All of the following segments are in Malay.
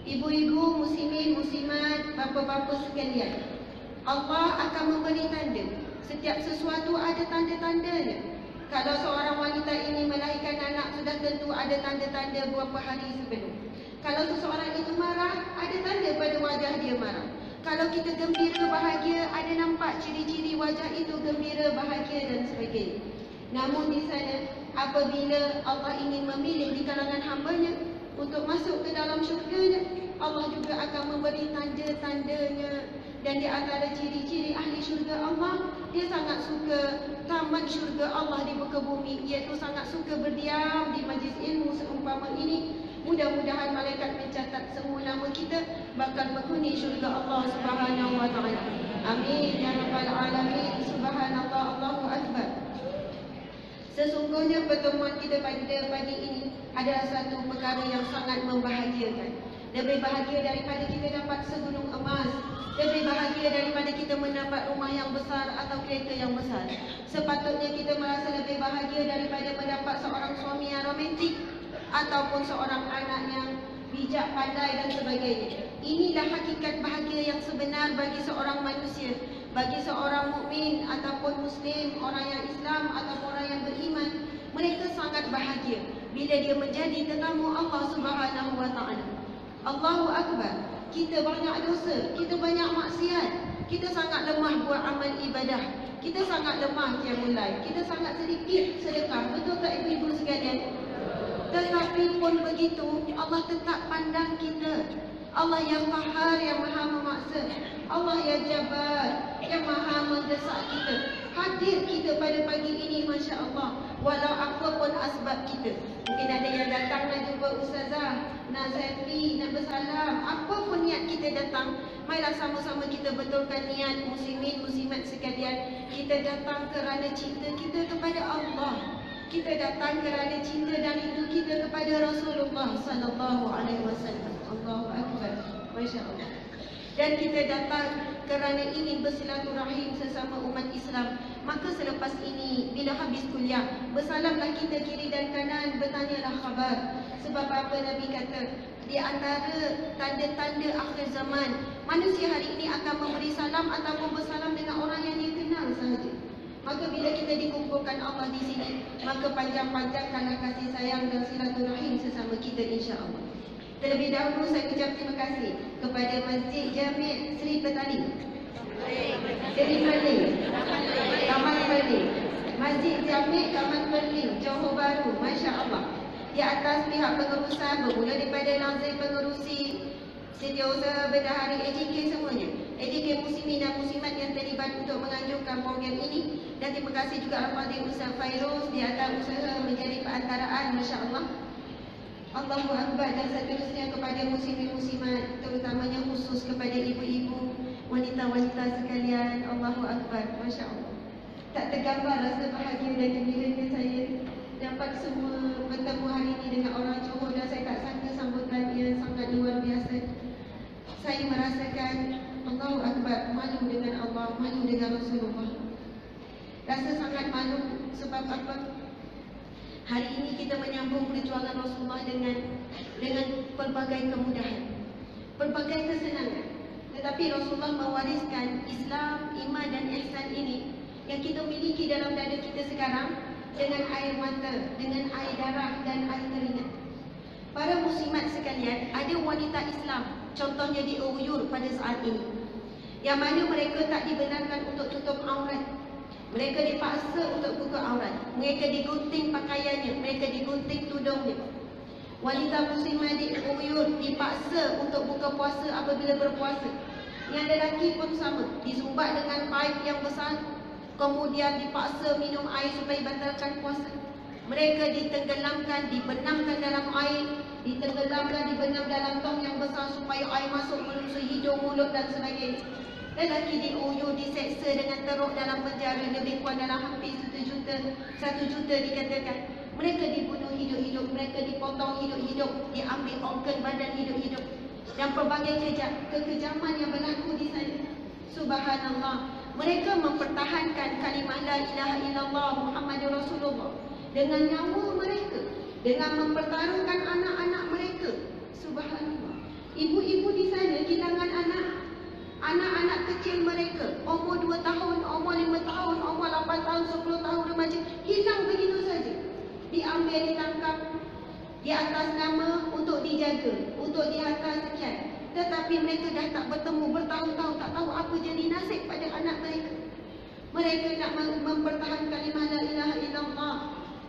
Ibu-ibu, muslimin, muslimat, bapa-bapa sekalian, Allah akan memberi tanda. Setiap sesuatu ada tanda-tandanya. Kalau seorang wanita ini melahirkan anak, sudah tentu ada tanda-tanda beberapa hari sebelum. Kalau seseorang itu marah, ada tanda pada wajah dia marah. Kalau kita gembira, bahagia, ada nampak ciri-ciri wajah itu gembira, bahagia dan sebagainya. Namun di sana, apabila Allah ingin memilih di kalangan hamba-Nya untuk masuk ke dalam syurga-Nya, Allah juga akan memberi tanda-tandanya. Dan di antara ciri-ciri ahli syurga Allah, dia sangat suka taman syurga Allah di muka bumi, iaitu sangat suka berdiam di majlis ilmu seumpama ini. Mudah-mudahan malaikat mencatat semua nama kita bakal menghuni syurga Allah Subhanahu wa taala. Amin ya rabbal alamin. Subhanallah, Allahu akbar. Sesungguhnya pertemuan kita pada pagi ini adalah satu perkara yang sangat membahagiakan. Lebih bahagia daripada kita dapat segunung emas, lebih bahagia daripada kita mendapat rumah yang besar atau kereta yang besar. Sepatutnya kita merasa lebih bahagia daripada mendapat seorang suami yang romantik ataupun seorang anak yang bijak, pandai dan sebagainya. Inilah hakikat bahagia yang sebenar bagi seorang manusia, bagi seorang mukmin ataupun muslim, orang yang Islam ataupun orang yang beriman. Mereka sangat bahagia bila dia menjadi tetamu Allah Subhanahu wa taala. Allahu akbar. Kita banyak dosa, kita banyak maksiat, kita sangat lemah buat amal ibadah, kita sangat lemah qiyamul lail, kita sangat sedikit sedekah. Betul tak ibu-ibu sekalian? Tetapi pun begitu, Allah tetap pandang kita. Allah yang Qahar, yang Maha memaksa, Allah yang Jabbar, yang Maha mendesak kita. Hadir kita pada pagi ini, Masya Allah, walau apa pun asbab kita. Mungkin ada yang datang nak jumpa Ustazah, nak selfie, nak bersalam. Apa pun niat kita datang, marilah sama-sama kita betulkan niat. Muslimin, muslimat sekalian, kita datang kerana cinta kita kepada Allah. Kita datang kerana cinta dan rindu kita kepada Rasulullah sallallahu alaihi wasallam. Allahu akbar. Masya Allah. Dan kita datang kerana ingin bersilaturahim sesama umat Islam. Maka selepas ini, bila habis kuliah, bersalamlah kita kiri dan kanan, bertanyalah khabar. Sebab apa Nabi kata, di antara tanda-tanda akhir zaman, manusia hari ini akan memberi salam ataupun bersalam dengan orang yang dia kenal sahaja. Maka bila kita dikumpulkan Allah di sini, maka panjang-panjangkanlah kasih sayang dan silaturahim sesama kita, insya-Allah. Terlebih dahulu saya ucap terima kasih kepada Masjid Jami' Seri Petani, Seri Perling, Taman Perling, Masjid Jami' Taman Perling, Johor Bahru. Masya Allah. Di atas pihak pengurusan, bermula daripada Nazir Pengerusi, Setiausaha Bendahari AJK semuanya, AJK muslimin dan muslimat yang terlibat untuk menganjurkan program ini. Dan terima kasih juga Al-Fadhil Ustaz Fairuz di atas usaha menjadi perantaraan. Masya Allah. Allahu Akbar. Dan seterusnya kepada muslimin muslimat, terutamanya khusus kepada ibu-ibu, wanita-wanita sekalian. Allahu Akbar. Masya Allah. Tak tergambar rasa bahagia dan gembiranya saya dapat semua bertemu hari ini dengan orang Johor. Dan saya tak sangka sambutannya sangat luar biasa. Saya merasakan Allahu Akbar, malu dengan Allah, malu dengan Rasulullah. Rasa sangat malu sebab apa? Hari ini kita menyambung perjuangan Rasulullah dengan pelbagai kemudahan, pelbagai kesenangan. Tetapi Rasulullah mewariskan Islam, iman dan ihsan ini yang kita miliki dalam dada kita sekarang dengan air mata, dengan air darah dan air keringat. Para muslimat sekalian, ada wanita Islam, contohnya di Uyghur pada saat ini, yang mana mereka tak dibenarkan untuk tutup aurat. Mereka dipaksa untuk buka aurat. Mereka digunting pakaiannya, mereka digunting tudungnya. Wanita muslimah di Uyghur dipaksa untuk buka puasa apabila berpuasa. Yang lelaki pun sama, disumbat dengan paip yang besar, kemudian dipaksa minum air supaya batalkan puasa. Mereka ditenggelamkan, dibenamkan dalam air, ditenggelamkan, dibenam dalam tong yang besar supaya air masuk melalui hidung, mulut dan sebagainya. Lelaki di Uyghur diseksa dengan teruk dalam penjara lebih kurang dalam hampir 1 juta dikatakan. Mereka dibunuh hidup-hidup, mereka dipotong hidup-hidup, diambil organ badan hidup-hidup. Dan pelbagai kekejaman yang berlaku di sana. Subhanallah. Mereka mempertahankan kalimah la ilaha illallah Muhammadur Rasulullah dengan nyawa mereka, dengan mempertaruhkan anak-anak mereka. Subhanallah. Ibu-ibu di sana kehilangan anak-anak kecil mereka, umur 2 tahun, umur 5 tahun, umur 8 tahun, 10 tahun remaja, hilang begitu saja. Diambil, ditangkap di atas nama untuk dijaga, untuk dihantar sekian. Tetapi mereka dah tak bertemu bertahun-tahun, tak tahu apa jadi nasib pada anak mereka. Mereka nak mempertahankan kalimah la ilaha illallah,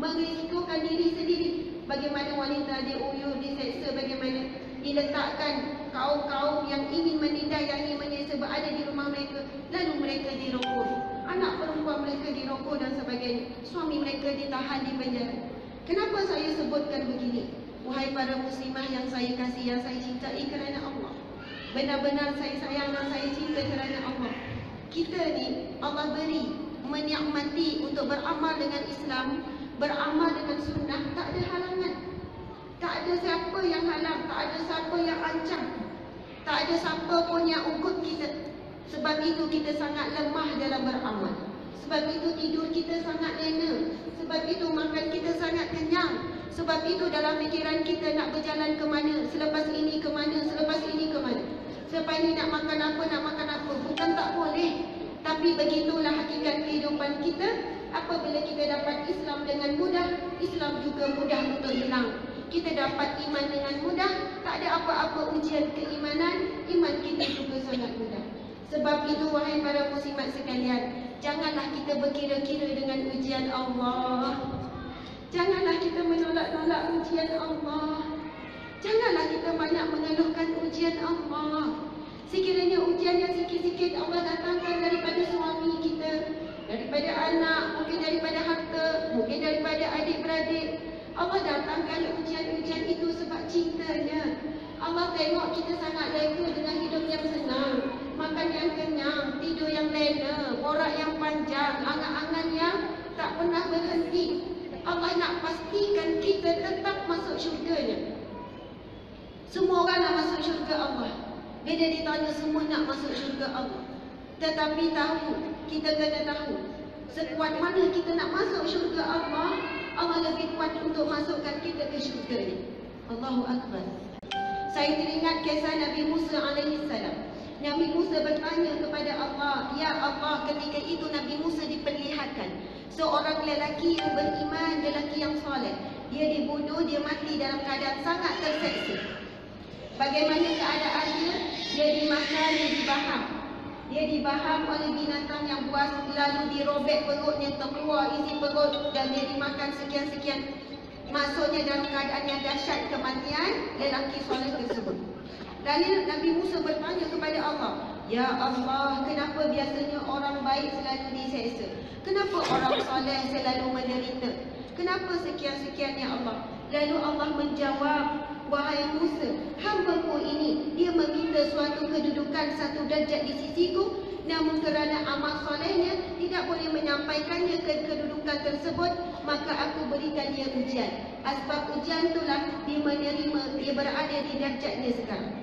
merisikokan diri sendiri. Bagaimana wanita diuyur, diseksa, bagaimana diletakkan kaum-kaum yang ingin menindas, yang ingin menyeksa berada di rumah mereka, lalu mereka dirokok, anak perempuan mereka dirokok dan sebagainya, suami mereka ditahan di penjara. Kenapa saya sebutkan begini? Wahai para muslimah yang saya kasih, yang saya cintai kerana Allah, benar-benar saya sayang dan saya cinta kerana Allah. Kita ni Allah beri, menikmati untuk beramal dengan Islam, beramal dengan sunnah, tak ada halangan. Tak ada siapa yang halang, tak ada siapa yang ancam, tak ada siapa pun yang ugut kita. Sebab itu kita sangat lemah dalam beramal. Sebab itu tidur kita sangat lena. Sebab itu makan kita sangat kenyang. Sebab itu dalam fikiran kita nak berjalan ke mana, selepas ini ke mana, selepas ini ke mana, selepas ini nak makan apa, nak makan apa. Bukan tak boleh, tapi begitulah hakikat kehidupan kita. Apabila kita dapat Islam dengan mudah, Islam juga mudah untuk hilang. Kita dapat iman dengan mudah, tak ada apa-apa ujian keimanan, iman kita juga sangat mudah. Sebab itu wahai para muslimat sekalian, janganlah kita berkira-kira dengan ujian Allah. Janganlah kita menolak-nolak ujian Allah. Janganlah kita banyak mengeluhkan ujian Allah. Sekiranya ujian yang sikit-sikit Allah datangkan daripada suami kita, daripada anak, mungkin daripada harta, mungkin daripada adik-beradik, Allah datangkan ujian-ujian itu sebab cintanya. Allah tengok kita sangat rela dengan hidup yang senang, makan yang kenyang, tidur yang lena, borak yang panjang, angan-angan yang tak pernah berhenti. Allah nak pastikan kita tetap masuk syurganya. Semua orang nak masuk syurga Allah. Bila ditanya semua nak masuk syurga Allah. Tetapi tahu, kita kena tahu, sekuat mana kita nak masuk syurga Allah, Allah lebih kuat untuk masukkan kita ke syurga ini. Allahu Akbar. Saya teringat kisah Nabi Musa alaihissalam. Nabi Musa bertanya kepada Allah, ya Allah, ketika itu Nabi Musa diperlihatkan seorang lelaki yang beriman, lelaki yang soleh. Dia dibunuh, dia mati dalam keadaan sangat terseksa. Bagaimana keadaannya? Dia dimakan, dia dibaham. Dia dibaham oleh binatang yang buas, lalu dirobek perutnya, terkeluar isi perut dan dia dimakan sekian-sekian. Maksudnya dalam keadaan yang dahsyat kematian lelaki soleh tersebut. Lalu Nabi Musa bertanya kepada Allah, ya Allah, kenapa biasanya orang baik selalu diseksa? Kenapa orang soleh selalu menderita? Kenapa sekian-sekian ya Allah? Lalu Allah menjawab, wahai Musa, hamba-Mu ini dia meminta suatu kedudukan, satu darjat di sisiku, namun kerana amal solehnya tidak boleh menyampaikannya ke kedudukan tersebut, maka aku berikan dia ujian. Sebab ujian itulah dia menerima, dia berada di darjatnya sekarang.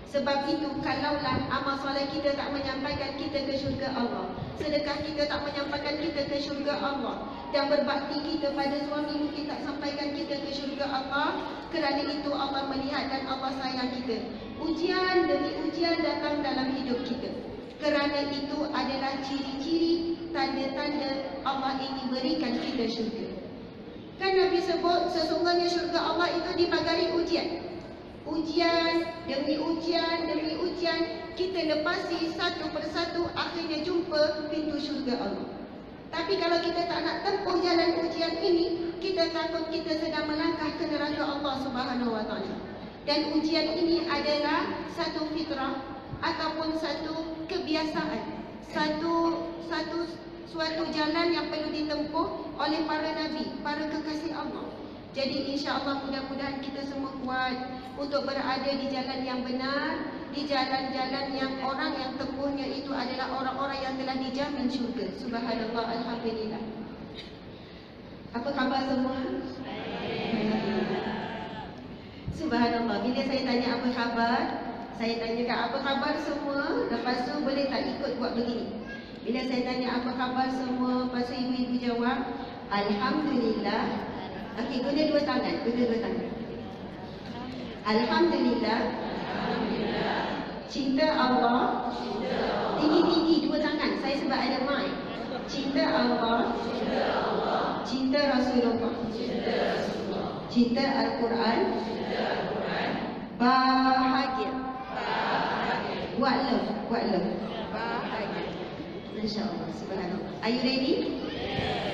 Sebab itu kalaulah amal soleh kita tak menyampaikan kita ke syurga Allah, sedekah kita tak menyampaikan kita ke syurga Allah, dan berbakti kita pada suami mungkin tak sampaikan kita ke syurga Allah, kerana itu Allah melihat dan Allah sayang kita. Ujian demi ujian datang dalam hidup kita. Kerana itu adalah ciri-ciri, tanda-tanda Allah ingin berikan kita syurga. Kan Nabi sebut sesungguhnya syurga Allah itu dipagari ujian. Ujian demi ujian demi ujian, kita lepasi satu persatu, akhirnya jumpa pintu syurga Allah. Tapi kalau kita tak nak tempuh jalan ujian ini, kita takut kita sedang melangkah ke neraka Allah Subhanahu Wa Taala. Dan ujian ini adalah satu fitrah ataupun satu kebiasaan, suatu jalan yang perlu ditempuh oleh para nabi, para kekasih Allah. Jadi insya-Allah mudah-mudahan kita semua kuat untuk berada di jalan yang benar, di jalan-jalan yang orang yang tempuhnya itu adalah orang-orang yang telah dijamin syurga. Subhanallah, alhamdulillah. Apa khabar semua? Subhanallah. Bila saya tanya apa khabar, saya tanyakan apa khabar semua, lepas tu boleh tak ikut buat begini. Bila saya tanya apa khabar semua, lepas tu ibu-ibu jawab alhamdulillah. Okey, guna dua tangan, Alhamdulillah, Cinta Allah. Tinggi-tinggi dua tangan. Saya sebab ada mic. Cinta Allah. Cinta Rasulullah. Cinta Al-Quran. Bahagia. Buat love. Bahagia. InsyaAllah. Subhanallah. Are you ready?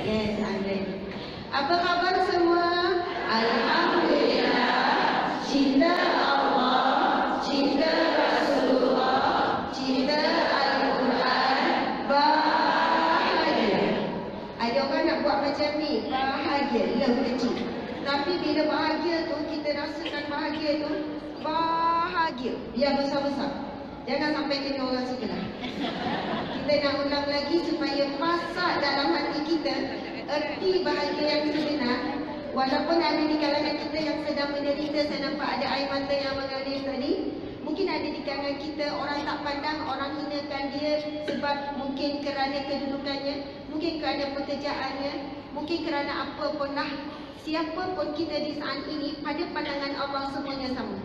Yes, I'm ready. Apa khabar semua? Alhamdulillah. Cinta Allah, cinta Rasulullah, cinta Al-Quran, bahagia. Ada orang nak buat macam ni, bahagia, love kecil. Tapi bila bahagia tu, kita rasakan bahagia tu, bahagia yang besar-besar. Jangan sampai kena orang sebelah. Kita nak ulang lagi supaya pasak dalam hati kita erti bahagia yang sebenar. Walaupun ada di kalangan kita yang sedang menderita, saya nampak ada air mata yang mengalir tadi. Mungkin ada di kalangan kita orang tak pandang, orang hinakan dia sebab mungkin kerana kedudukannya, mungkin kerana pekerjaannya, mungkin kerana apa pun lah. Siapa pun kita di saat ini, pada pandangan Allah semuanya sama.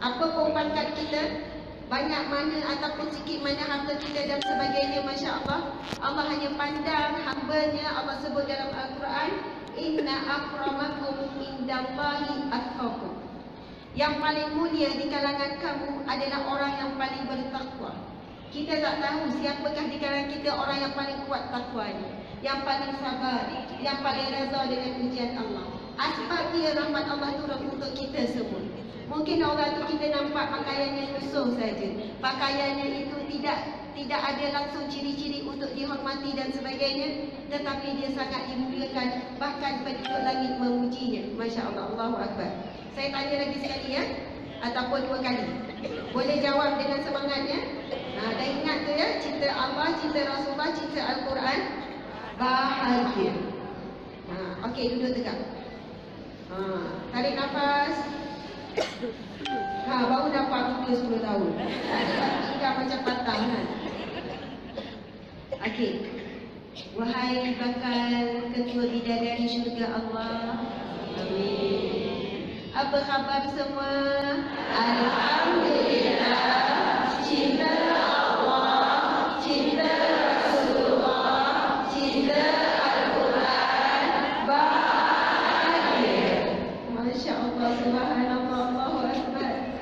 Apa pun pangkat kita, banyak mana ataupun sikit mana harta kita dan sebagainya, Masya Allah. Allah hanya pandang hamba-Nya. Allah sebut dalam Al-Quran, Inna akramakum indallahi atqakum. Yang paling mulia di kalangan kamu adalah orang yang paling bertakwa. Kita tak tahu siapakah di kalangan kita orang yang paling kuat takwanya, yang paling sabar, yang paling reza dengan ujian Allah. Asbab dia rahmat Allah turun untuk kita semua. Mungkin orang tu kita nampak pakaiannya lusuh saja, pakaiannya itu tidak ada langsung ciri-ciri untuk dihormati dan sebagainya, tetapi dia sangat dimuliakan, bahkan penduduk langit memujinya. Masya Allah, Allahu Akbar. Saya tanya lagi sekali ya, ataupun dua kali. Boleh jawab dengan semangatnya. Dah ingat tu ya, cinta Allah, cinta Rasulullah, cinta Al-Quran, bahagia. Okey, duduk tegak. Tarik nafas. Baru dapat umur 10 tahun. Tinggal macam patah kan. Okey. Wahai bakal ketua bidadari syurga Allah. Amin. Apa khabar semua? Alhamdulillah. Cinta Allah, cinta Rasulullah, cinta Al-Quran, bahagia. Masya Allah, subhanallah, Allahu Akbar.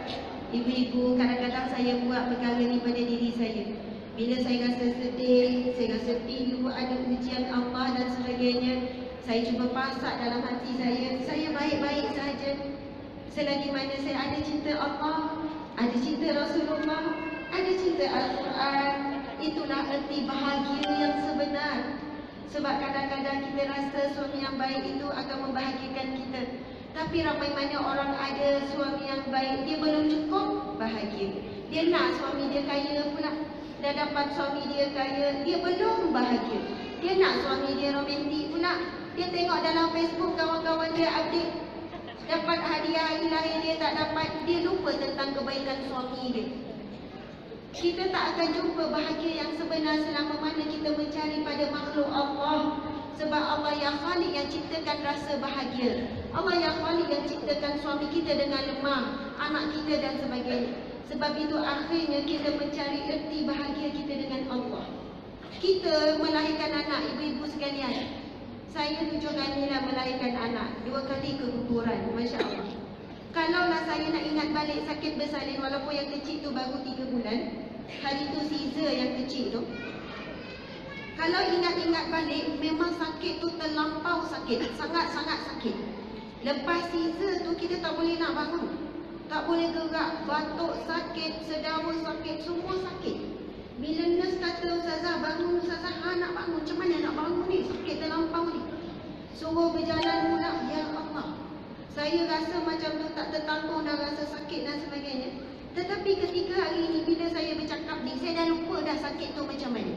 Ibu-ibu, kadang-kadang saya buat perkara ni pada diri saya. Bila saya rasa sedih, saya rasa pilu, ada ujian Allah dan sebagainya, saya cuba pasak dalam hati saya baik-baik saja. Selagi mana saya ada cinta Allah, ada cinta Rasulullah, ada cinta Al-Quran, itulah erti bahagia yang sebenar. Sebab kadang-kadang kita rasa suami yang baik itu akan membahagiakan kita. Tapi ramai mana orang ada suami yang baik, dia belum cukup bahagia. Dia nak suami dia kaya pula. Dah dapat suami dia kaya, dia belum bahagia. Dia nak suami dia romantik pula. Dia tengok dalam Facebook kawan-kawan dia update, dapat hadiah hari lahir dia tak dapat, dia lupa tentang kebaikan suami dia. Kita tak akan jumpa bahagia yang sebenar selama mana kita mencari pada makhluk Allah. Sebab Allah yang Khalik yang ciptakan rasa bahagia. Allah yang Khalik yang ciptakan suami kita dengan lemah, anak kita dan sebagainya. Sebab itu akhirnya kita mencari erti bahagia kita dengan Allah. Kita melahirkan anak, ibu-ibu sekalian. Saya 7 kali lah melahirkan anak, 2 kali keguguran, Masya Allah. Kalaulah saya nak ingat balik sakit bersalin, walaupun yang kecil tu baru 3 bulan, hari tu Caesar yang kecil tu. Kalau ingat-ingat balik, memang sakit tu terlampau sakit, sangat-sangat sakit. Lepas Caesar tu kita tak boleh nak bangun, tak boleh gerak, batuk sakit, sedawa sakit, semua sakit. Bila nurse kata, Ustazah bangun, Ustazah nak bangun, macam mana nak bangun ni, sakit terlampau ni. Suruh berjalan pula, ya Allah. Saya rasa macam tu tak tertanggung dah rasa sakit dan sebagainya. Tetapi ketika hari ini bila saya bercakap ni, saya dah lupa dah sakit tu macam mana.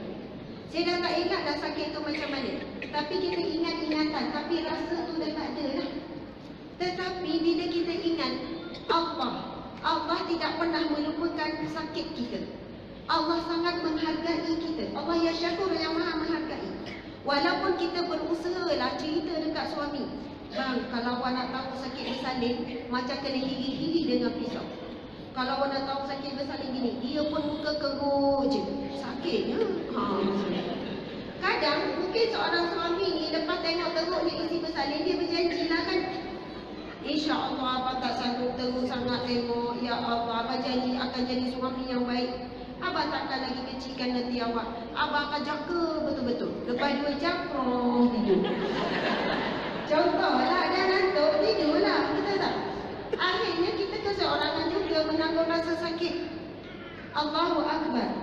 Saya dah tak ingat dah sakit tu macam mana. Tapi kita ingat ingatan, tapi rasa tu dah tak ada dah. Tetapi bila kita ingat Allah tidak pernah melupakan sakit kita. Allah sangat menghargai kita. Allah ya Syakur yang maha menghargai. Walaupun kita berusaha lah cerita dekat suami, bang, kalau awak nak tahu sakit bersalin, macam kena hiri-hiri dengan pisau. Kalau awak nak tahu sakit bersalin gini, dia pun muka kerut je. Sakitnya. Kadang mungkin seorang suami ni lepas tengok teruknya isi bersalin, dia berjanjilah kan, InsyaAllah abang tak sanggup terus sangat tengok. Ya Allah, abang janji akan jadi suami yang baik. Abang takkan lagi kecilkan hati awak. Abang akan jaga betul-betul. Lepas 2 jam, tidur. Contohlah, dah ngantuk, tidurlah. Betul tak? Akhirnya kita keseorangan juga menanggung rasa sakit. Allahu Akbar.